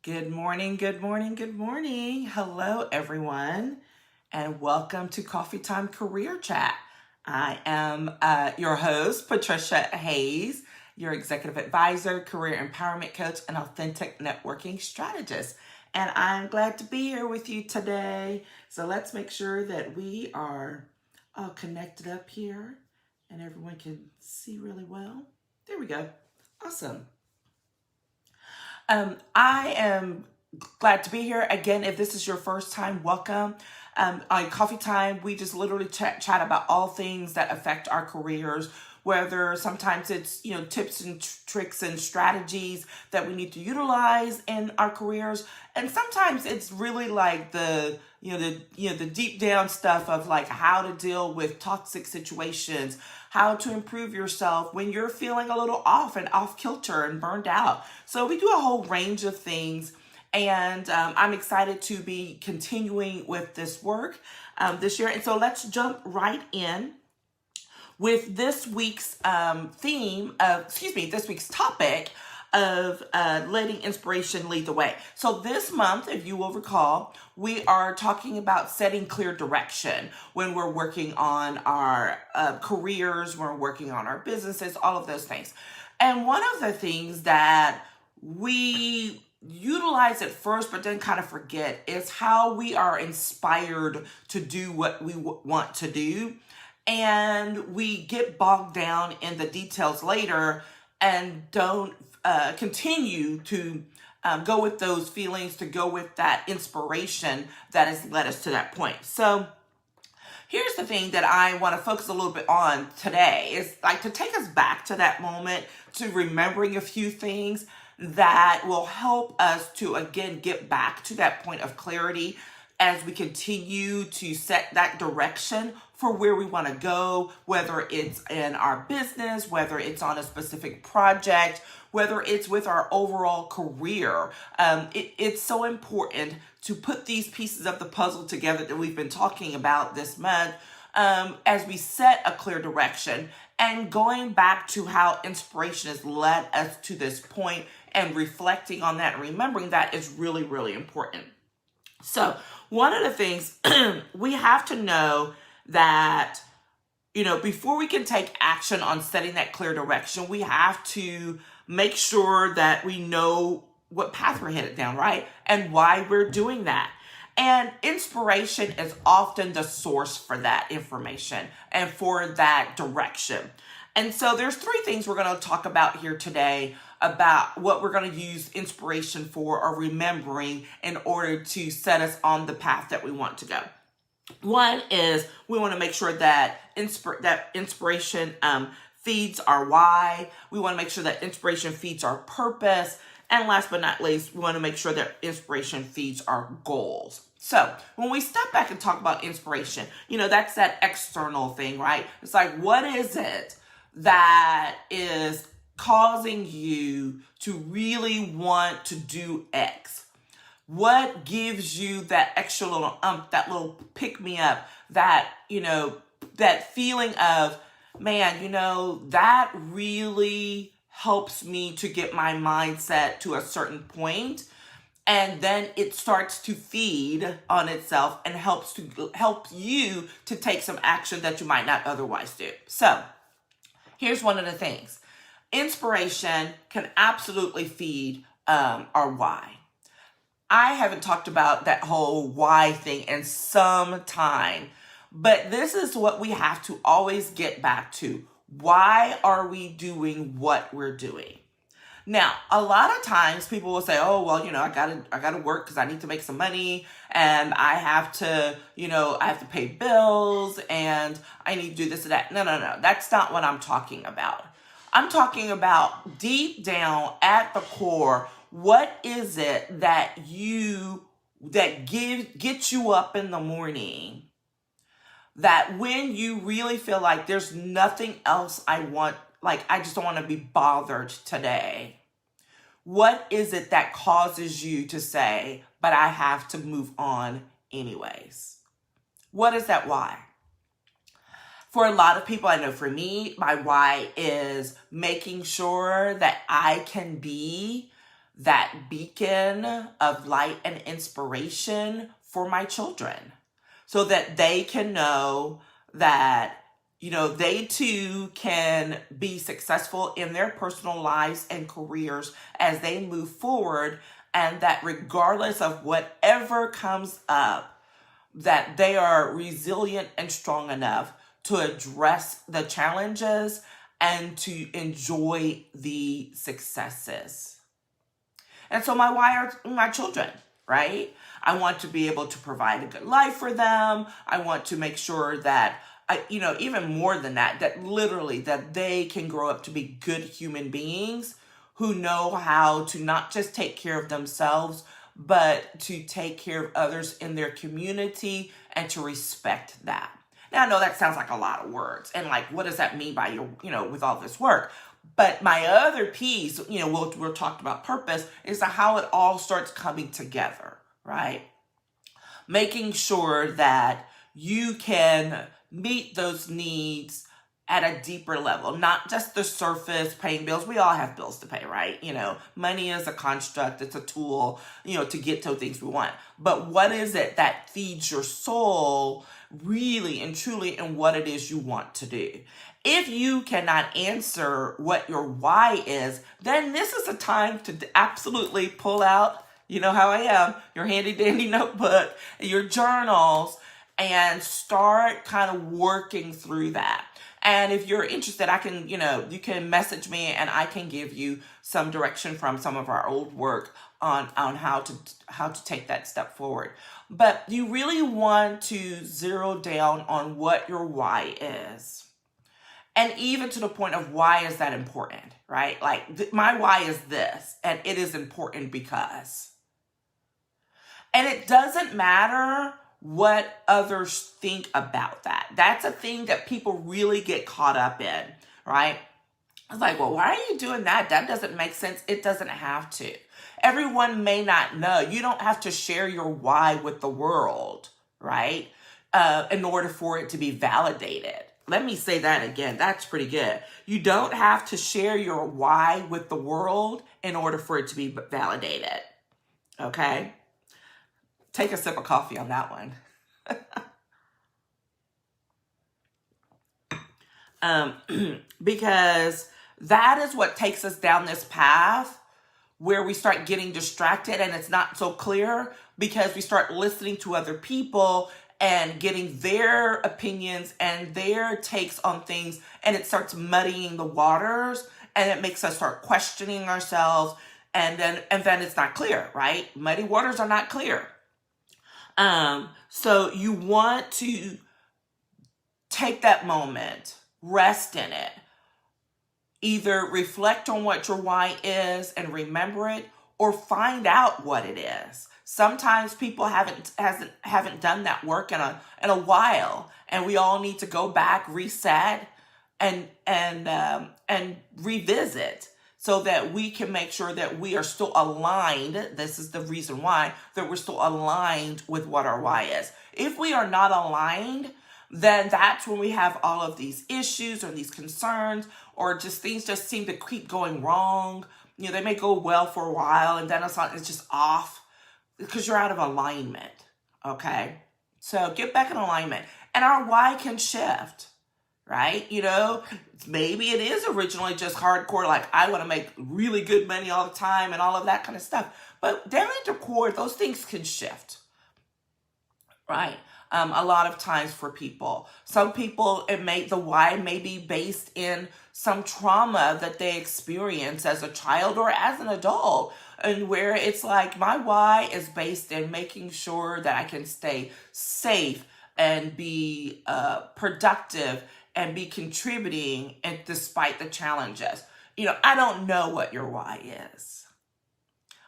Good morning, good morning, good morning. Hello, everyone, and welcome to Coffee Time Career Chat. I am your host, Patricia Hayes, your executive advisor, career empowerment coach, and authentic networking strategist. And I'm glad to be here with you today. So let's make sure that we are all connected up here and everyone can see really well. There we go. Awesome. I am glad to be here. Again, if this is your first time, welcome. On Coffee Time, we just literally chat about all things that affect our careers, whether sometimes it's, tips and tricks and strategies that we need to utilize in our careers. And sometimes it's really like the deep down stuff of like how to deal with toxic situations, how to improve yourself when you're feeling a little off and off kilter and burned out. So we do a whole range of things. And I'm excited to be continuing with this work this year. And so let's jump right in with this week's this week's topic of letting inspiration lead the way. So this month, if you will recall, we are talking about setting clear direction when we're working on our careers, when we're working on our businesses, all of those things. And one of the things that we utilize at first but then kind of forget is how we are inspired to do what we want to do, and we get bogged down in the details later and don't continue to go with those feelings, to go with that inspiration that has led us to that point. So here's the thing that I want to focus a little bit on today is like to take us back to that moment, to remembering a few things that will help us to again get back to that point of clarity as we continue to set that direction for where we want to go, whether it's in our business, whether it's on a specific project, whether it's with our overall career. It's so important to put these pieces of the puzzle together that we've been talking about this month as we set a clear direction, and going back to how inspiration has led us to this point and reflecting on that and remembering that is really, really important. So one of the things we have to know that, before we can take action on setting that clear direction, we have to make sure that we know what path we're headed down, right? And why we're doing that. And inspiration is often the source for that information and for that direction. And so there's three things we're going to talk about here today about what we're going to use inspiration for or remembering in order to set us on the path that we want to go. One is we want to make sure that inspiration feeds our why. We want to make sure that inspiration feeds our purpose. And last but not least, we want to make sure that inspiration feeds our goals. So when we step back and talk about inspiration, that's that external thing, right? It's like, what is it that is causing you to really want to do X? What gives you that extra little that little pick me up, that, that feeling of, man, that really helps me to get my mindset to a certain point, and then it starts to feed on itself and help you to take some action that you might not otherwise do. So here's one of the things. Inspiration can absolutely feed our why. I haven't talked about that whole why thing in some time, but this is what we have to always get back to. Why are we doing what we're doing? Now, a lot of times people will say, oh, well, I gotta work because I need to make some money, and I have to, I have to pay bills, and I need to do this and that. No. That's not what I'm talking about. I'm talking about deep down at the core, what is it that gets you up in the morning, that when you really feel like there's nothing else I want, like I just don't want to be bothered today? What is it that causes you to say, but I have to move on anyways? What is that why? For a lot of people, I know for me, my why is making sure that I can be that beacon of light and inspiration for my children so that they can know that, they too can be successful in their personal lives and careers as they move forward, and that regardless of whatever comes up, that they are resilient and strong enough to address the challenges and to enjoy the successes. And so my why are my children, right? I want to be able to provide a good life for them. I want to make sure that even more than that, that literally that they can grow up to be good human beings who know how to not just take care of themselves, but to take care of others in their community and to respect that. Now, I know that sounds like a lot of words, and like, what does that mean by with all this work? But my other piece, we're talking about purpose, is how it all starts coming together, right? Making sure that you can meet those needs at a deeper level, not just the surface, paying bills. We all have bills to pay, right? Money is a construct, it's a tool, to get to things we want. But what is it that feeds your soul really and truly in what it is you want to do? If you cannot answer what your why is, then this is a time to absolutely pull out, how I am, your handy dandy notebook, your journals, and start kind of working through that. And if you're interested, I can, you can message me and I can give you some direction from some of our old work on how to take that step forward. But you really want to zero down on what your why is. And even to the point of why is that important, right? Like my why is this, and it is important because. And it doesn't matter what others think about that. That's a thing that people really get caught up in, right? It's like, well, why are you doing that? That doesn't make sense. It doesn't have to. Everyone may not know. You don't have to share your why with the world, right? In order for it to be validated. Let me say that again. That's pretty good. You don't have to share your why with the world in order for it to be validated. Okay? Take a sip of coffee on that one. Because that is what takes us down this path where we start getting distracted and it's not so clear because we start listening to other people and getting their opinions and their takes on things, and it starts muddying the waters, and it makes us start questioning ourselves, and then it's not clear, right? Muddy waters are not clear. So you want to take that moment, rest in it, either reflect on what your why is and remember it, or find out what it is. Sometimes people haven't done that work in a while, and we all need to go back, reset, and revisit so that we can make sure that we are still aligned. This is the reason why, that we're still aligned with what our why is. If we are not aligned, then that's when we have all of these issues or these concerns, or just things just seem to keep going wrong. They may go well for a while, and then it's just off because you're out of alignment, okay? So get back in alignment. And our why can shift, right? Maybe it is originally just hardcore, like I want to make really good money all the time and all of that kind of stuff. But down at the core, those things can shift, right? A lot of times for people. Some people, the why may be based in some trauma that they experience as a child or as an adult, and where it's like, my why is based in making sure that I can stay safe and be productive and be contributing, and despite the challenges. I don't know what your why is.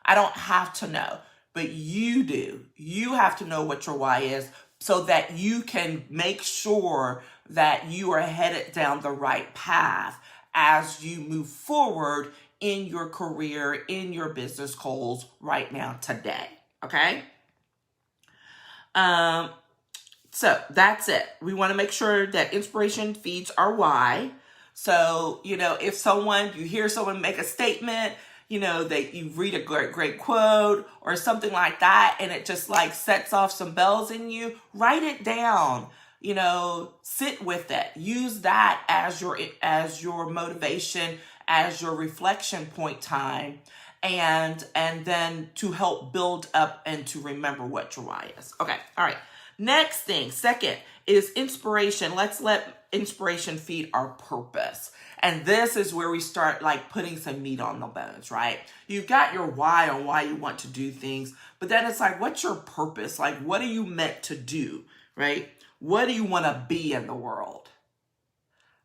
I don't have to know, but you do. You have to know what your why is, so that you can make sure that you are headed down the right path as you move forward in your career, in your business goals right now, today. Okay? So that's it. We want to make sure that inspiration feeds our why. So, if you hear someone make a statement, that you read a great quote or something like that, and it just like sets off some bells in you. Write it down. Sit with it. Use that as your motivation, as your reflection point time, and then to help build up and to remember what your why is. Okay, all right. Next thing, second, is inspiration. Let's let inspiration feed our purpose. And this is where we start like putting some meat on the bones, right? You've got your why on why you want to do things, but then it's like, what's your purpose? Like, what are you meant to do, right? What do you want to be in the world,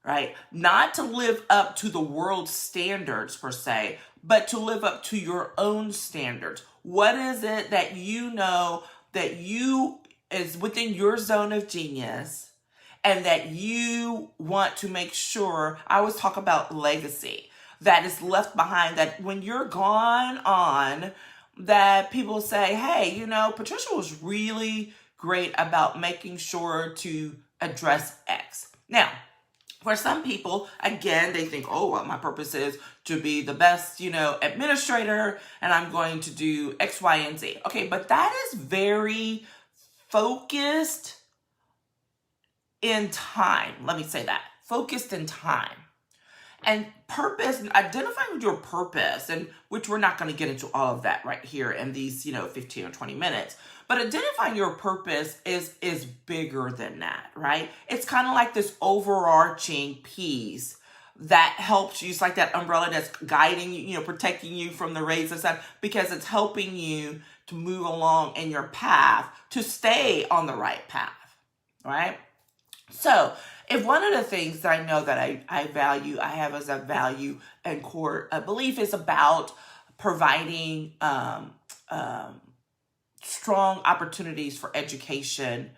right? Not to live up to the world's standards per se, but to live up to your own standards. What is it that you know that you is within your zone of genius and that you want to make sure? I always talk about legacy that is left behind, that when you're gone on, that people say, hey, Patricia was really great about making sure to address X. Now, for some people, again, they think, oh, well, my purpose is to be the best, administrator, and I'm going to do X, Y, and Z. Okay, but that is very focused in time. Let me say that. Focused in time. And purpose, identifying with your purpose, and which we're not going to get into all of that right here in these, 15 or 20 minutes. But identifying your purpose is bigger than that, right? It's kind of like this overarching piece that helps you. It's like that umbrella that's guiding you, protecting you from the rays of sun, because it's helping you to move along in your path, to stay on the right path, right? So if one of the things that I know that I value, I have as a value and core belief is about providing strong opportunities for education,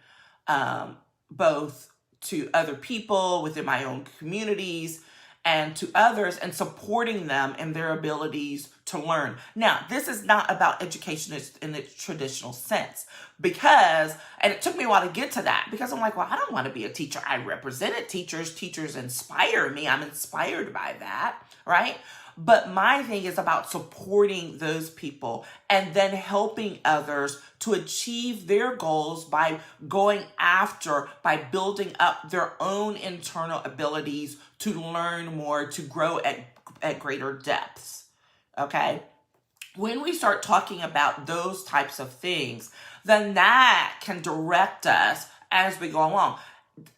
both to other people within my own communities and to others, and supporting them in their abilities to learn. Now, this is not about education in its traditional sense, and it took me a while to get to that, because I'm like, well, I don't want to be a teacher. I represented teachers. Teachers inspire me. I'm inspired by that, right? But my thing is about supporting those people and then helping others to achieve their goals by by building up their own internal abilities to learn more, to grow at greater depths. Okay? When we start talking about those types of things, then that can direct us as we go along.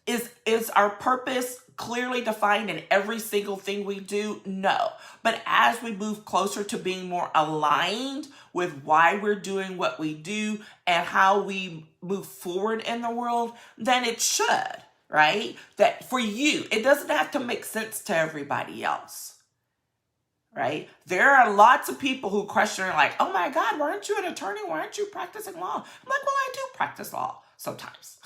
Is our purpose clearly defined in every single thing we do? No. But as we move closer to being more aligned with why we're doing what we do and how we move forward in the world, then it should, right? That for you, it doesn't have to make sense to everybody else, right? There are lots of people who question, like, oh my God, why aren't you an attorney? Why aren't you practicing law? I'm like, well, I do practice law sometimes.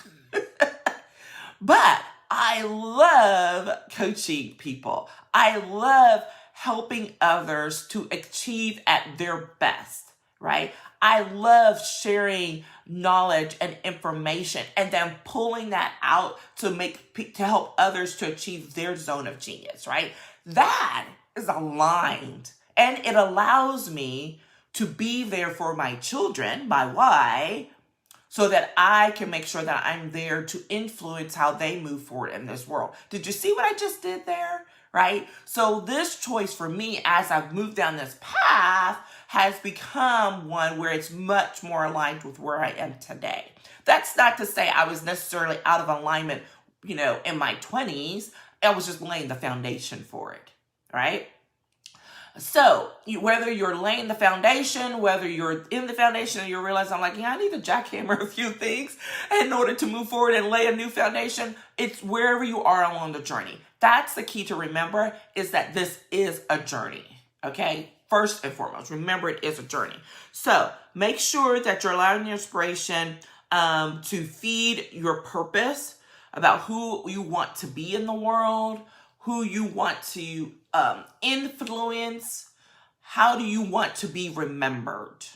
But I love coaching people. I love helping others to achieve at their best, right? I love sharing knowledge and information and then pulling that out to help others to achieve their zone of genius, right? That is aligned, and it allows me to be there for my children, my why, so that I can make sure that I'm there to influence how they move forward in this world. Did you see what I just did there? Right? So this choice for me, as I've moved down this path, has become one where it's much more aligned with where I am today. That's not to say I was necessarily out of alignment, in my 20s. I was just laying the foundation for it, right? So whether you're laying the foundation, whether you're in the foundation and you realize, I'm like, I need to jackhammer a few things in order to move forward and lay a new foundation. It's wherever you are along the journey. That's the key to remember, is that this is a journey. Okay. First and foremost, remember it is a journey. So make sure that you're allowing your inspiration to feed your purpose about who you want to be in the world, who you want to influence, how do you want to be remembered?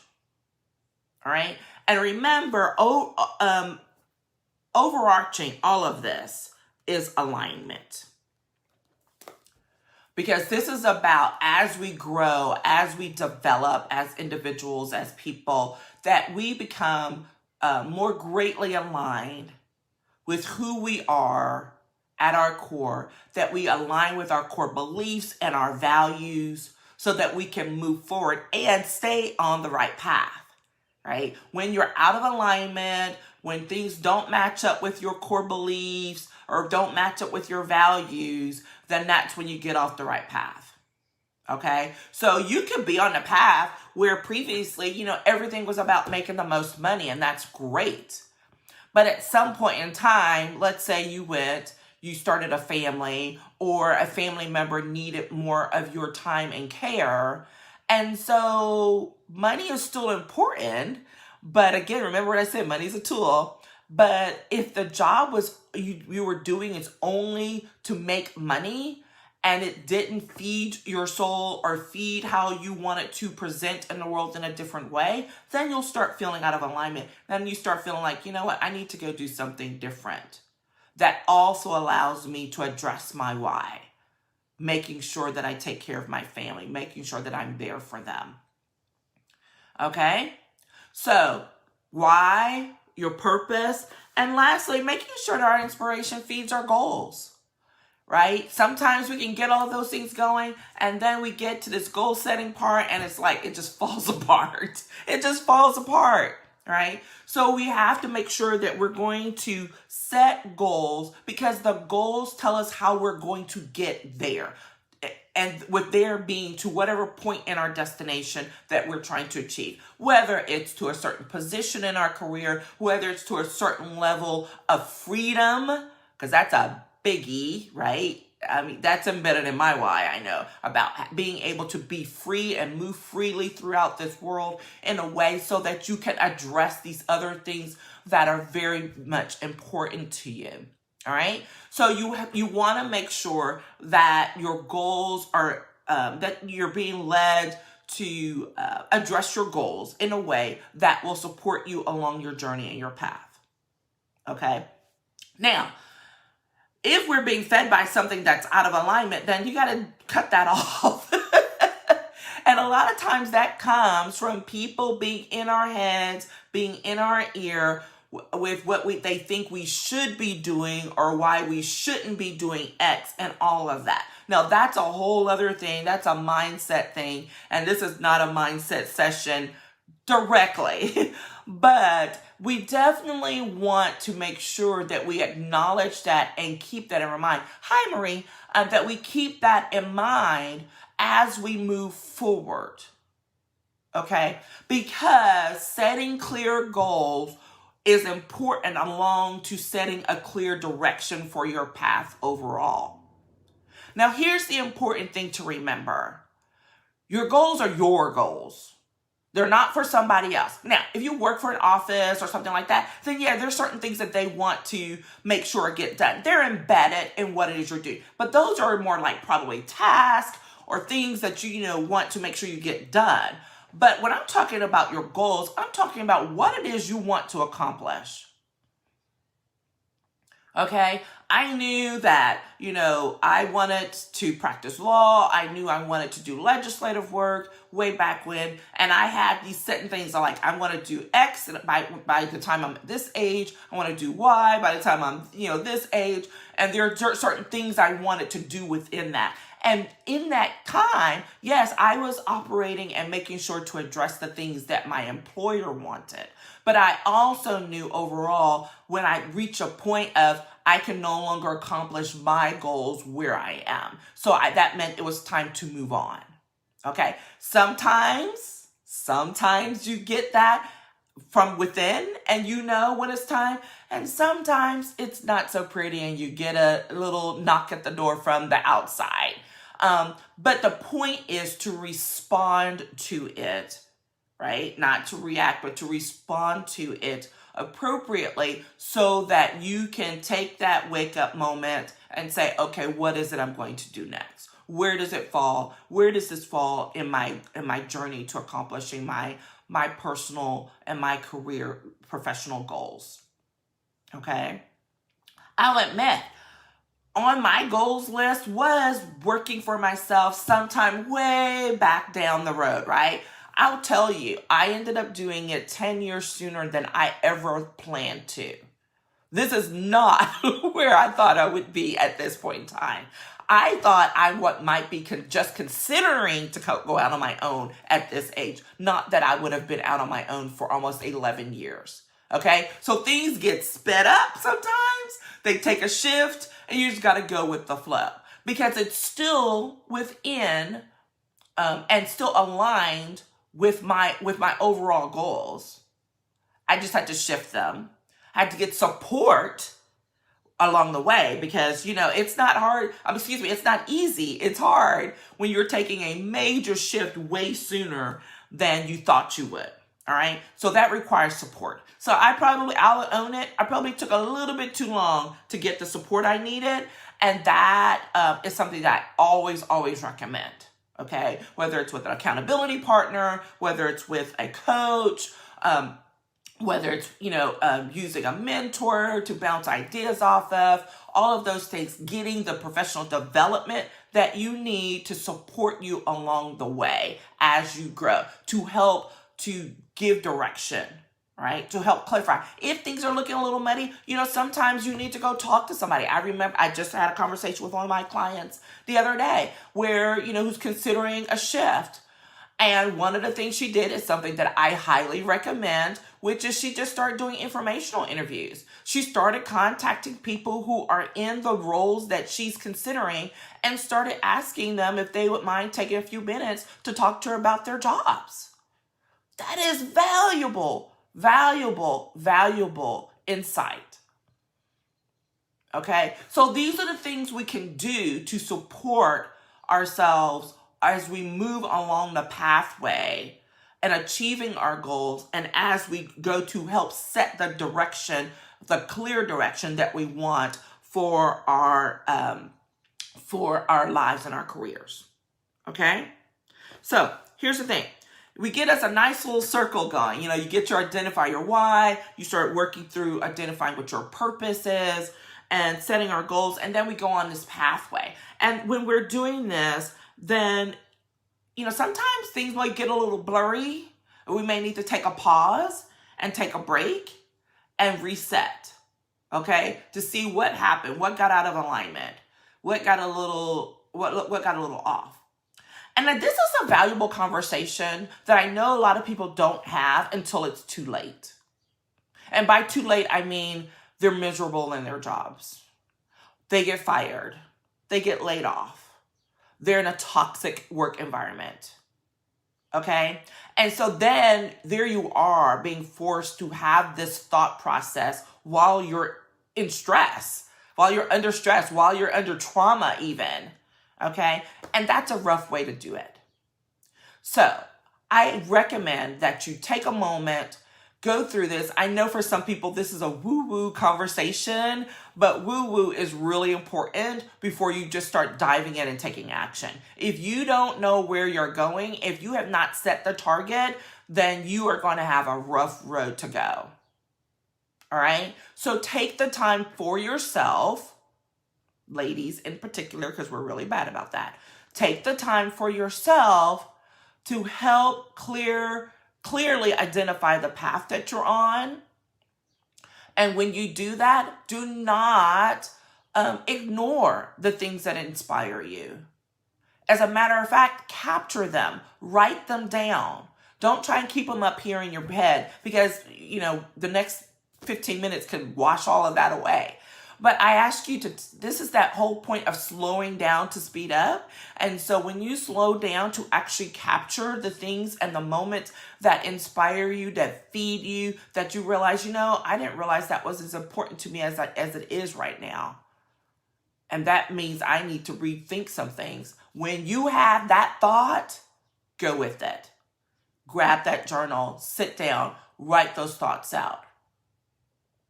All right. And remember, overarching all of this is alignment. Because this is about, as we grow, as we develop as individuals, as people, that we become more greatly aligned with who we are at our core, that we align with our core beliefs and our values so that we can move forward and stay on the right path, right? When you're out of alignment, when things don't match up with your core beliefs or don't match up with your values, then that's when you get off the right path. Okay? So you could be on the path where previously, everything was about making the most money, and that's great. But at some point in time, let's say you started a family, or a family member needed more of your time and care. And so money is still important. But again, remember what I said, money is a tool. But if the job you were doing is only to make money, and it didn't feed your soul or feed how you want it to present in the world in a different way, then you'll start feeling out of alignment. Then you start feeling like, you know what, I need to go do something different. That also allows me to address my why, making sure that I take care of my family, making sure that I'm there for them. Okay? So, why, your purpose, and lastly, making sure that our inspiration feeds our goals. Right? Sometimes we can get all those things going, and then we get to this goal setting part, and it's like it just falls apart. It just falls apart, right? So we have to make sure that we're going to set goals, because the goals tell us how we're going to get there. And with there being to whatever point in our destination that we're trying to achieve, whether it's to a certain position in our career, whether it's to a certain level of freedom, because that's a biggie, right? I mean, that's embedded in my why, I know, about being able to be free and move freely throughout this world in a way so that you can address these other things that are very much important to you. All right. So you want to make sure that your goals are, that you're being led to address your goals in a way that will support you along your journey and your path. Okay. Now, if we're being fed by something that's out of alignment, then you got to cut that off. And a lot of times that comes from people being in our heads, being in our ear with what they think we should be doing or why we shouldn't be doing X and all of that. Now, that's a whole other thing. That's a mindset thing. And this is not a mindset session directly. But we definitely want to make sure that we acknowledge that and keep that in our mind. Hi, Marie. That we keep that in mind as we move forward. Okay? Because setting clear goals is important along to setting a clear direction for your path overall. Now, here's the important thing to remember. Your goals are your goals. They're not for somebody else. Now, if you work for an office or something like that, then yeah, there's certain things that they want to make sure get done. They're embedded in what it is you're doing. But those are more like probably tasks or things that you want to make sure you get done. But when I'm talking about your goals, I'm talking about what it is you want to accomplish. Okay, I knew that, I wanted to practice law. I knew I wanted to do legislative work way back when. And I had these certain things like I want to do X and by the time I'm this age. I want to do Y by the time I'm, this age. And there are certain things I wanted to do within that. And in that time, yes, I was operating and making sure to address the things that my employer wanted. But I also knew overall when I reach a point of I can no longer accomplish my goals where I am. So that meant it was time to move on. Okay. Sometimes you get that from within and when it's time. And sometimes it's not so pretty and you get a little knock at the door from the outside. But the point is to respond to it, right? Not to react, but to respond to it appropriately so that you can take that wake up moment and say, okay, what is it I'm going to do next? Where does it fall? Where does this fall in my journey to accomplishing my personal and my career professional goals? Okay. I'll admit, on my goals list was working for myself sometime way back down the road, right? I'll tell you, I ended up doing it 10 years sooner than I ever planned to. This is not where I thought I would be at this point in time. I thought I might be just considering to go out on my own at this age, not that I would have been out on my own for almost 11 years. Okay, so things get sped up sometimes. They take a shift, and you just got to go with the flow because it's still within and still aligned with my overall goals. I just had to shift them. I had to get support along the way because, it's not hard. It's not easy. It's hard when you're taking a major shift way sooner than you thought you would. All right. So that requires support. So I'll own it. I probably took a little bit too long to get the support I needed. And that is something that I always, always recommend. Okay. Whether it's with an accountability partner, whether it's with a coach, whether it's, using a mentor to bounce ideas off of, all of those things, getting the professional development that you need to support you along the way as you grow, to help to give direction, right? To help clarify. If things are looking a little muddy, sometimes you need to go talk to somebody. I remember I just had a conversation with one of my clients the other day where, who's considering a shift. And one of the things she did is something that I highly recommend, which is she just started doing informational interviews. She started contacting people who are in the roles that she's considering and started asking them if they would mind taking a few minutes to talk to her about their jobs. That is valuable, valuable, valuable insight. Okay, so these are the things we can do to support ourselves as we move along the pathway and achieving our goals, and as we go to help set the direction, the clear direction that we want for our lives and our careers. Okay? So here's the thing. We get us a nice little circle going. You get to identify your why. You start working through identifying what your purpose is and setting our goals. And then we go on this pathway. And when we're doing this, then, sometimes things might get a little blurry. We may need to take a pause and take a break and reset, okay, to see what happened, what got out of alignment, what got a little off. And this is a valuable conversation that I know a lot of people don't have until it's too late. And by too late, I mean they're miserable in their jobs. They get fired. They get laid off. They're in a toxic work environment. Okay? And so then there you are being forced to have this thought process while you're in stress, while you're under stress, while you're under trauma even. Okay? And that's a rough way to do it. So I recommend that you take a moment, go through this. I know for some people this is a woo-woo conversation, but woo-woo is really important before you just start diving in and taking action. If you don't know where you're going, if you have not set the target, then you are going to have a rough road to go. All right? So take the time for yourself, ladies in particular, because we're really bad about that. Take the time for yourself to help clearly identify the path that you're on. And when you do that, do not ignore the things that inspire you. As a matter of fact, capture them, write them down. Don't try and keep them up here in your head because, the next 15 minutes could wash all of that away. But I ask you this is that whole point of slowing down to speed up. And so when you slow down to actually capture the things and the moments that inspire you, that feed you, that you realize, I didn't realize that was as important to me as it is right now. And that means I need to rethink some things. When you have that thought, go with it. Grab that journal, sit down, write those thoughts out.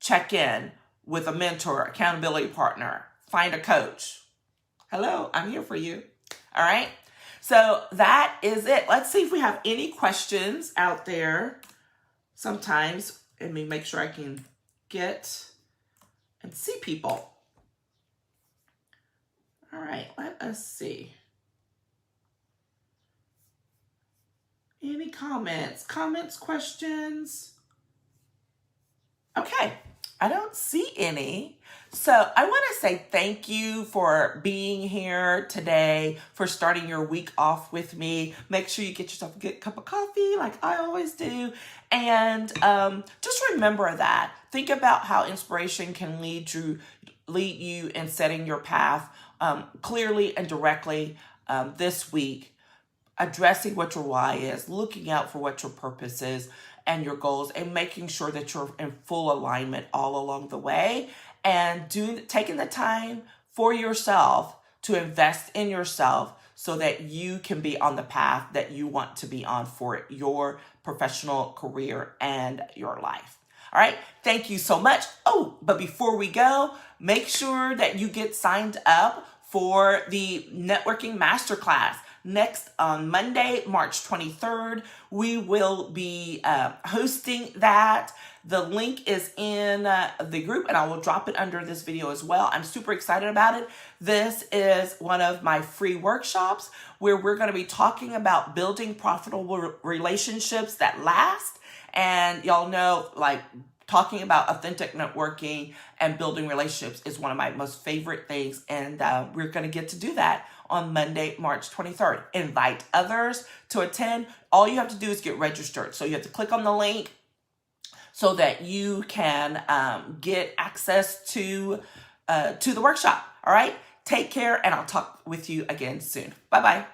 Check in with a mentor, accountability partner, find a coach. Hello, I'm here for you. All right. So that is it. Let's see if we have any questions out there. Sometimes, let me make sure I can get and see people. All right, let us see. Any comments? Comments, questions? Okay, I don't see any. So I want to say thank you for being here today, for starting your week off with me. Make sure you get yourself a good cup of coffee like I always do. And just remember that. Think about how inspiration can lead you in setting your path clearly and directly this week, addressing what your why is, looking out for what your purpose is and your goals, and making sure that you're in full alignment all along the way, and taking the time for yourself to invest in yourself so that you can be on the path that you want to be on for your professional career and your life. All right, thank you so much. Oh, but before we go, make sure that you get signed up for the networking masterclass. Next on Monday, March 23rd, we will be hosting that. The link is in the group, and I will drop it under this video as well. I'm super excited about it. This is one of my free workshops where we're going to be talking about building profitable relationships that last. And y'all know, like, talking about authentic networking and building relationships is one of my most favorite things. And we're going to get to do that on Monday, March 23rd. Invite others to attend. All you have to do is get registered. So you have to click on the link so that you can get access to the workshop. All right. Take care, and I'll talk with you again soon. Bye-bye.